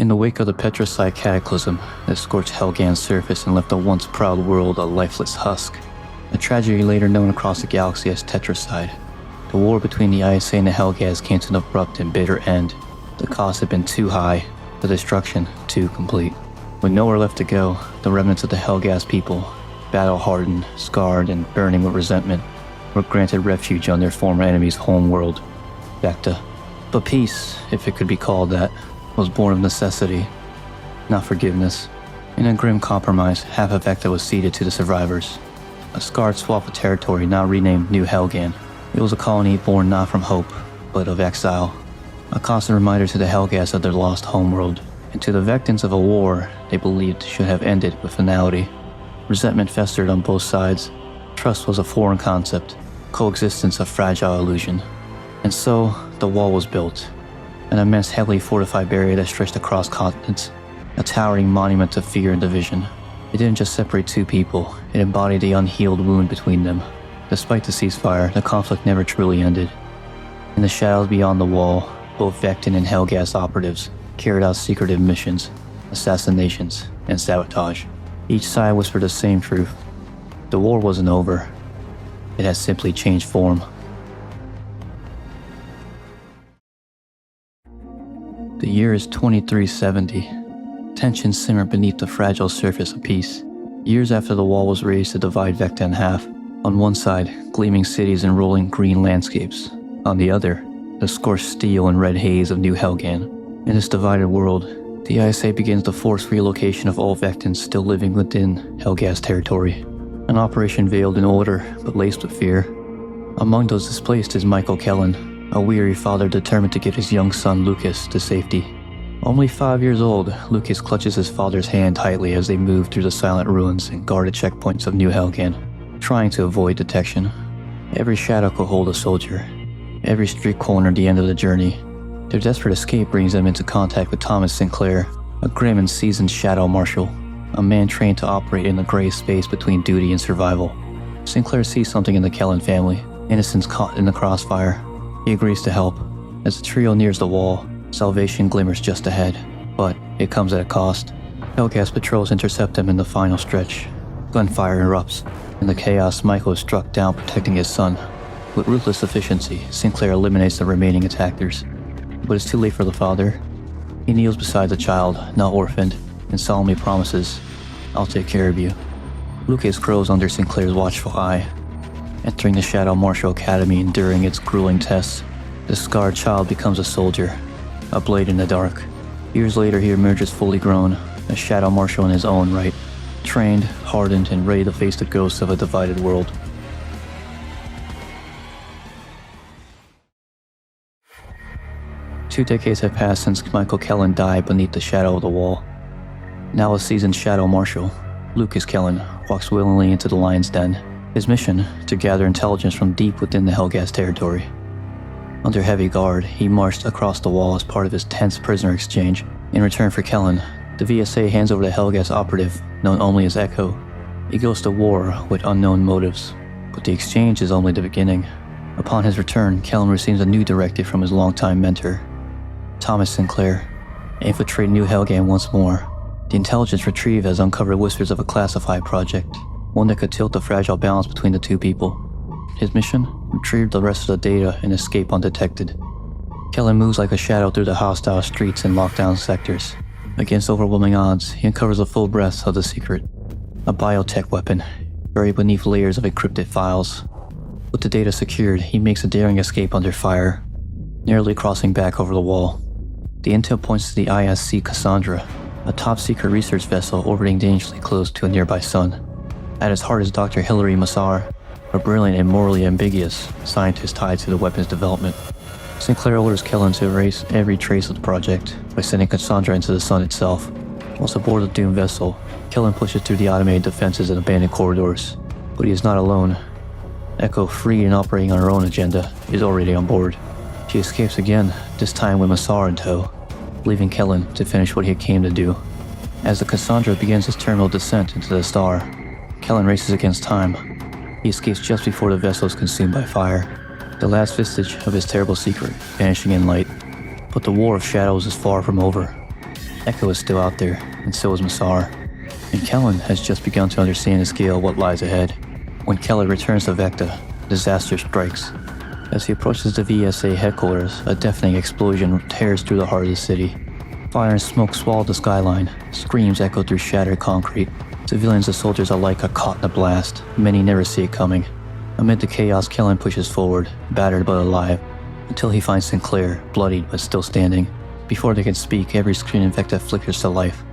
In the wake of the Petricide cataclysm that scorched Helghan's surface and left the once proud world a lifeless husk, a tragedy later known across the galaxy as Tetricide, the war between the ISA and the Helghast came to an abrupt and bitter end. The cost had been too high, the destruction too complete. With nowhere left to go, the remnants of the Helghast people, battle-hardened, scarred, and burning with resentment, were granted refuge on their former enemy's homeworld, Vekta. But peace, if it could be called that, was born of necessity, not forgiveness. In a grim compromise, half of Vekta was ceded to the survivors, a scarred swath of territory now renamed New Helghan. It was a colony born not from hope, but of exile, a constant reminder to the Helghast of their lost homeworld, and to the Vektans of a war they believed should have ended with finality. Resentment festered on both sides. Trust was a foreign concept, coexistence a fragile illusion. And so, the wall was built. An immense, heavily fortified barrier that stretched across continents, a towering monument of fear and division. It didn't just separate two people, it embodied the unhealed wound between them. Despite the ceasefire, the conflict never truly ended. In the shadows beyond the wall, both Vektan and Helghast operatives carried out secretive missions, assassinations, and sabotage. Each side whispered the same truth. The war wasn't over. It had simply changed form. The year is 2370. Tensions simmer beneath the fragile surface of peace. Years after the wall was raised to divide Vekta in half, on one side, gleaming cities and rolling green landscapes. On the other, the scorched steel and red haze of New Helghan. In this divided world, the ISA begins the forced relocation of all Vektans still living within Helghast territory. An operation veiled in order, but laced with fear. Among those displaced is Michael Kellen, a weary father determined to get his young son Lucas to safety. Only 5 years old, Lucas clutches his father's hand tightly as they move through the silent ruins and guarded checkpoints of New Helghan, trying to avoid detection. Every shadow could hold a soldier, every street corner the end of the journey. Their desperate escape brings them into contact with Thomas Sinclair, a grim and seasoned shadow marshal, a man trained to operate in the gray space between duty and survival. Sinclair sees something in the Kellen family, innocents caught in the crossfire. He agrees to help. As the trio nears the wall, salvation glimmers just ahead, but it comes at a cost. Helghast patrols intercept them in the final stretch. Gunfire erupts. In the chaos, Michael is struck down protecting his son. With ruthless efficiency, Sinclair eliminates the remaining attackers. But it's too late for the father. He kneels beside the child, now orphaned, and solemnly promises, "I'll take care of you." Lucas grows under Sinclair's watchful eye, entering the Shadow Marshal Academy enduring its grueling tests. The scarred child becomes a soldier, a blade in the dark. Years later he emerges fully grown, a Shadow Marshal in his own right, trained, hardened, and ready to face the ghosts of a divided world. Two decades have passed since Michael Kellen died beneath the shadow of the wall. Now a seasoned Shadow Marshal, Lucas Kellen walks willingly into the Lion's Den. His mission, to gather intelligence from deep within the Helghast territory. Under heavy guard, he marched across the wall as part of his tense prisoner exchange. In return for Kellen, the VSA hands over the Helghast operative, known only as Echo. He goes to war with unknown motives, but the exchange is only the beginning. Upon his return, Kellen receives a new directive from his longtime mentor, Thomas Sinclair. Infiltrate New Helghan once more. The intelligence retrieved has uncovered whispers of a classified project, one that could tilt the fragile balance between the two people. His mission? Retrieve the rest of the data and escape undetected. Kellen moves like a shadow through the hostile streets and lockdown sectors. Against overwhelming odds, he uncovers the full breadth of the secret. A biotech weapon, buried beneath layers of encrypted files. With the data secured, he makes a daring escape under fire, narrowly crossing back over the wall. The intel points to the ISC Cassandra, a top-secret research vessel orbiting dangerously close to a nearby sun. At its heart is Dr. Hilary Massar, a brilliant and morally ambiguous scientist tied to the weapon's development. Sinclair orders Kellen to erase every trace of the project by sending Cassandra into the sun itself. Once aboard the doomed vessel, Kellen pushes through the automated defenses and abandoned corridors. But he is not alone. Echo, free and operating on her own agenda, is already on board. She escapes again, this time with Massar in tow, leaving Kellen to finish what he came to do. As the Cassandra begins his terminal descent into the star, Kellen races against time. He escapes just before the vessel is consumed by fire, the last vestige of his terrible secret vanishing in light. But the War of Shadows is far from over. Echo is still out there, and so is Massar. And Kellen has just begun to understand the scale of what lies ahead. When Kellen returns to Vekta, disaster strikes. As he approaches the VSA headquarters, a deafening explosion tears through the heart of the city. Fire and smoke swallow the skyline, screams echo through shattered concrete. Civilians and soldiers alike are caught in the blast, many never see it coming. Amid the chaos, Kellen pushes forward, battered but alive, until he finds Sinclair, bloodied but still standing. Before they can speak, every screen in Vekta flickers to life.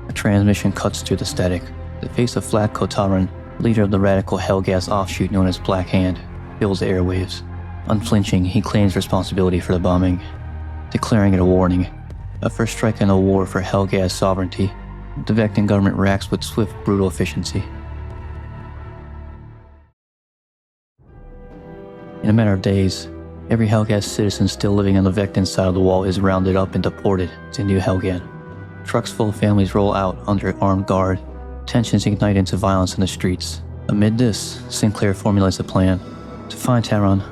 A transmission cuts through the static. The face of Vlad Kotarin, leader of the radical Helghast offshoot known as Black Hand, fills the airwaves. Unflinching, he claims responsibility for the bombing, declaring it a warning, a first strike in a war for Helghast sovereignty. The Vektan government reacts with swift, brutal efficiency. In a matter of days, every Helghast citizen still living on the Vektan side of the wall is rounded up and deported to New Helghan. Trucks full of families roll out under armed guard. Tensions ignite into violence in the streets. Amid this, Sinclair formulates a plan. To find Taron,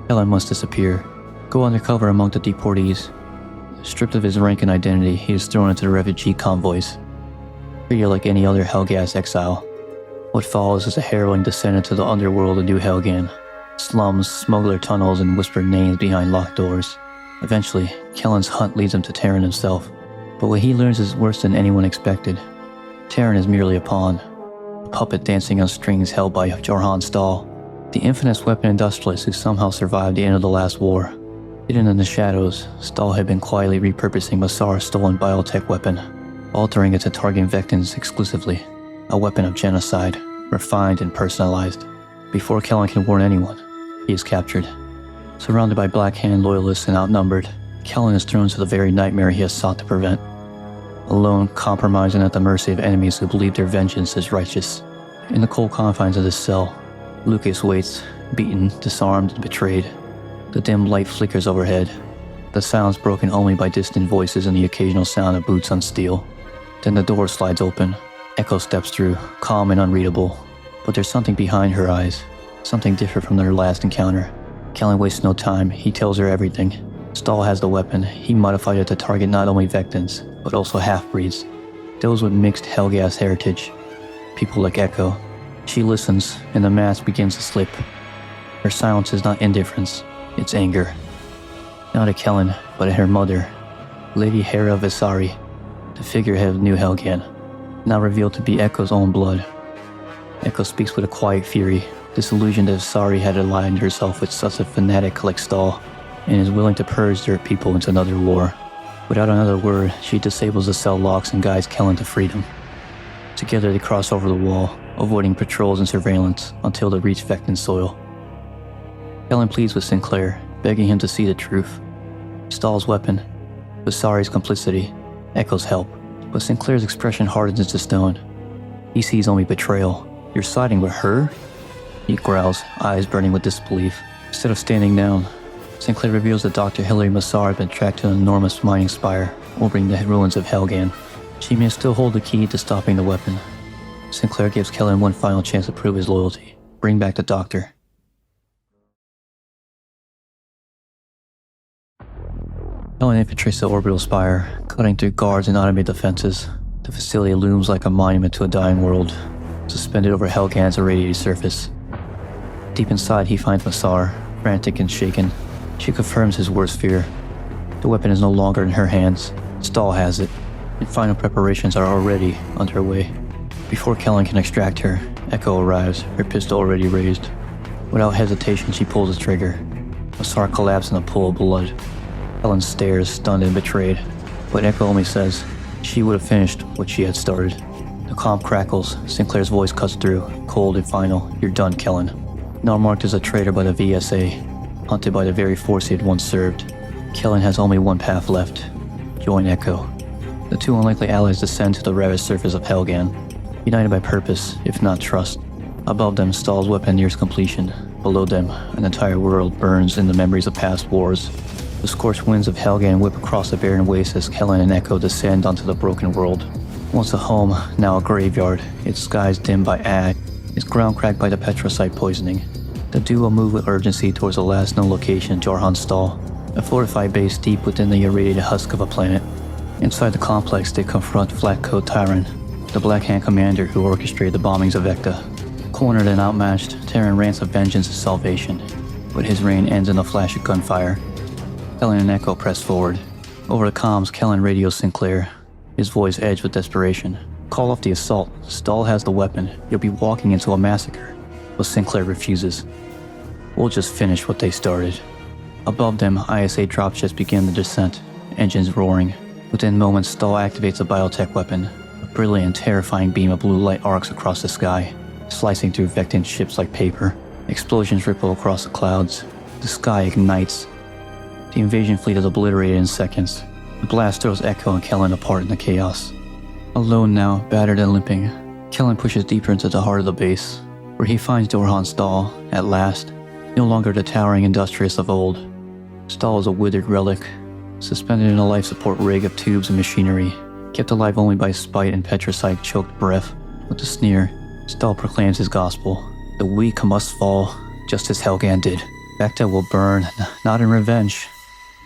Kellen must disappear, go undercover among the deportees. Stripped of his rank and identity, he is thrown into the refugee convoys. Treated like any other Helghast exile. What follows is a harrowing descent into the underworld of New Helghan. Slums, smuggler tunnels, and whispered names behind locked doors. Eventually, Kellen's hunt leads him to Taron himself. But what he learns is worse than anyone expected. Taron is merely a pawn, a puppet dancing on strings held by Jorhan Stahl, the infamous weapon industrialist who somehow survived the end of the last war. Hidden in the shadows, Stahl had been quietly repurposing Massar's stolen biotech weapon, altering it to target Vektans exclusively, a weapon of genocide, refined and personalized. Before Kellen can warn anyone, he is captured. Surrounded by Black Hand loyalists and outnumbered, Kellen is thrown to the very nightmare he has sought to prevent. Alone, compromised and at the mercy of enemies who believe their vengeance is righteous. In the cold confines of this cell, Lucas waits, beaten, disarmed, and betrayed. The dim light flickers overhead, the sounds broken only by distant voices and the occasional sound of boots on steel. Then the door slides open. Echo steps through, calm and unreadable. But there's something behind her eyes, something different from their last encounter. Kellen wastes no time, he tells her everything. Stahl has the weapon. He modified it to target not only Vektans, but also half-breeds, those with mixed Helghast heritage, people like Echo. She listens, and the mask begins to slip. Her silence is not indifference, it's anger. Not at Kellen, but at her mother, Lady Hera Visari, the figurehead of New Helghan, now revealed to be Echo's own blood. Echo speaks with a quiet fury, disillusioned that Visari had aligned herself with such a fanatic like Stahl, and is willing to purge their people into another war. Without another word, she disables the cell locks and guides Kellen to freedom. Together they cross over the wall, avoiding patrols and surveillance until they reach Vektan soil. Kellen pleads with Sinclair, begging him to see the truth. Stahl's weapon, Visari's complicity, Echo's help, but Sinclair's expression hardens into stone. He sees only betrayal. You're siding with her? He growls, eyes burning with disbelief. Instead of standing down, Sinclair reveals that Dr. Hilary Massar had been tracked to an enormous mining spire orbiting the ruins of Helghan. She may still hold the key to stopping the weapon. Sinclair gives Kellen one final chance to prove his loyalty. Bring back the doctor. Kellen infiltrates the orbital spire, cutting through guards and automated defenses. The facility looms like a monument to a dying world, suspended over Helghan's irradiated surface. Deep inside, he finds Massar, frantic and shaken. She confirms his worst fear. The weapon is no longer in her hands. Stahl has it, and final preparations are already underway. Before Kellen can extract her, Echo arrives, her pistol already raised. Without hesitation, she pulls the trigger. Massar collapses in a pool of blood. Kellen stares, stunned and betrayed, but Echo only says she would have finished what she had started. The calm crackles, Sinclair's voice cuts through, cold and final. You're done, Kellen. Now marked as a traitor by the VSA, hunted by the very force he had once served, Kellen has only one path left. Join Echo. The two unlikely allies descend to the ravaged surface of Helghan, united by purpose, if not trust. Above them, Stahl's weapon nears completion. Below them, an entire world burns in the memories of past wars. The scorched winds of Helghan whip across the barren waste as Kellen and Echo descend onto the broken world. Once a home, now a graveyard, its skies dimmed by ash, its ground cracked by the petrocite poisoning. The duo move with urgency towards the last known location, Jorhan Stahl, a fortified base deep within the irradiated husk of a planet. Inside the complex, they confront Flatcoat Tyrant, the Black Hand commander who orchestrated the bombings of Vekta. Cornered and outmatched, Terran rants of vengeance and salvation, but his reign ends in a flash of gunfire. Kellen and Echo press forward. Over the comms, Kellen radios Sinclair, his voice edged with desperation. Call off the assault. Stahl has the weapon. You'll be walking into a massacre. But Sinclair refuses. We'll just finish what they started. Above them, ISA dropships begin the descent, engines roaring. Within moments, Stahl activates a biotech weapon. A brilliant and terrifying beam of blue light arcs across the sky, slicing through Vektan ships like paper. Explosions ripple across the clouds. The sky ignites. The invasion fleet is obliterated in seconds. The blast throws Echo and Kellen apart in the chaos. Alone now, battered and limping, Kellen pushes deeper into the heart of the base, where he finds Dorhan Stahl, at last, no longer the towering industrious of old. Stahl is a withered relic, suspended in a life support rig of tubes and machinery, kept alive only by spite and petricide-choked breath. With a sneer, Stahl proclaims his gospel. The weak must fall, just as Helghan did. Vekta will burn, not in revenge,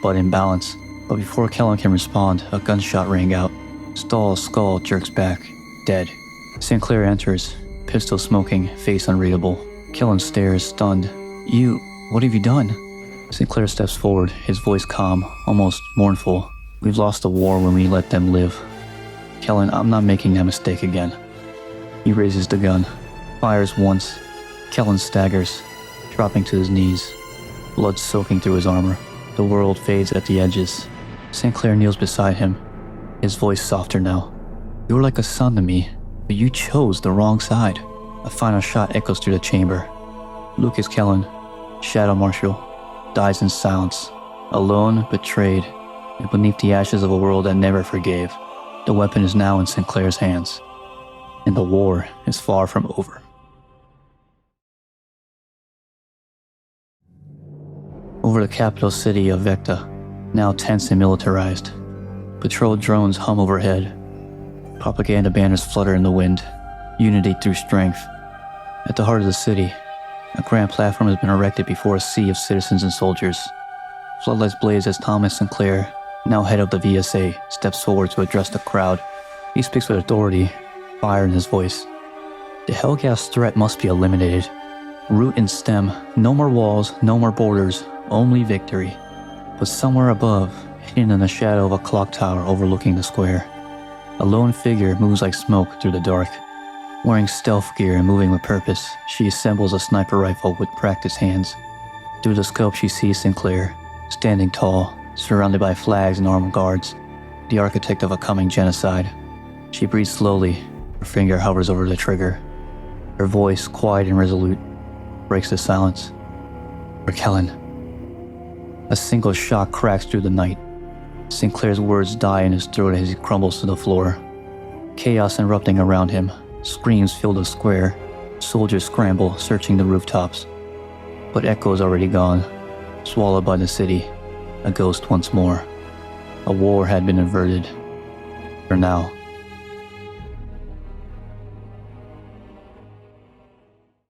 but in balance. But before Kellen can respond, a gunshot rang out. Stahl's skull jerks back, dead. Sinclair enters, pistol smoking, face unreadable. Kellen stares, stunned. What have you done? Sinclair steps forward, his voice calm, almost mournful. We've lost the war when we let them live. Kellen, I'm not making that mistake again. He raises the gun, fires once. Kellen staggers, dropping to his knees, blood soaking through his armor. The world fades at the edges. Sinclair kneels beside him, his voice softer now. You're like a son to me, but you chose the wrong side. A final shot echoes through the chamber. Lucas Kellen, Shadow Marshal, dies in silence, alone, betrayed, and beneath the ashes of a world that never forgave. The weapon is now in Sinclair's hands, and the war is far from over. Over the capital city of Vekta, now tense and militarized. Patrol drones hum overhead. Propaganda banners flutter in the wind. Unity through strength. At the heart of the city, a grand platform has been erected before a sea of citizens and soldiers. Floodlights blaze as Thomas Sinclair, now head of the VSA, steps forward to address the crowd. He speaks with authority, fire in his voice. The Helghast threat must be eliminated. Root and stem, no more walls, no more borders, only victory. But somewhere above, hidden in the shadow of a clock tower overlooking the square, a lone figure moves like smoke through the dark. Wearing stealth gear and moving with purpose, she assembles a sniper rifle with practiced hands. Through the scope she sees Sinclair, standing tall, surrounded by flags and armed guards, the architect of a coming genocide. She breathes slowly, her finger hovers over the trigger. Her voice, quiet and resolute, breaks the silence. For Kellen. A single shot cracks through the night. Sinclair's words die in his throat as he crumbles to the floor. Chaos erupting around him. Screams fill the square. Soldiers scramble, searching the rooftops. But Echo is already gone, swallowed by the city, a ghost once more. A war had been averted. For now.